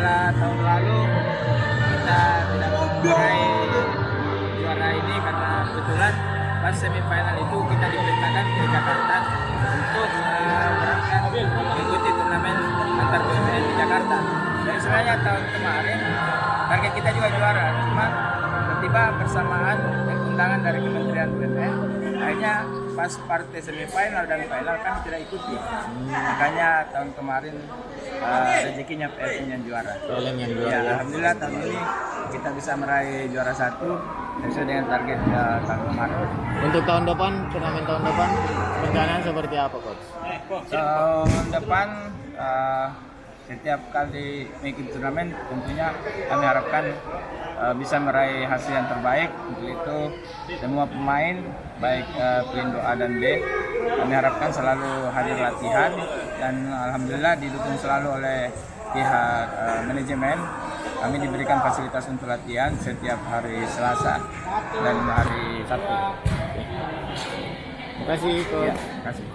setelah tahun lalu kita tidak meraih juara ini karena kebetulan pas semifinal itu kita diperintahkan ke Jakarta untuk berangkat mengikuti turnamen antar BUMN di Jakarta. Dan sebenarnya tahun kemarin target kita juga juara, cuma tiba bersamaan dengan undangan dari Kementerian BUMN, akhirnya pas partai semifinal dan final kan tidak ikuti. Makanya tahun kemarin rezekinya PLN yang juara. PLN yang juara. Ya, alhamdulillah tahun ini kita bisa meraih juara 1 sesuai dengan target tahun kemarin. Untuk tahun depan, turnamen tahun depan, perencanaan seperti apa, Coach? Tahun depan setiap kali mengikuti turnamen tentunya kami harapkan bisa meraih hasil yang terbaik. Untuk itu semua pemain baik Pelindo A dan B kami harapkan selalu hadir latihan, dan alhamdulillah didukung selalu oleh pihak manajemen. Kami diberikan fasilitas untuk latihan setiap hari Selasa dan hari Sabtu. Terima kasih, Coach. Ya, terima kasih.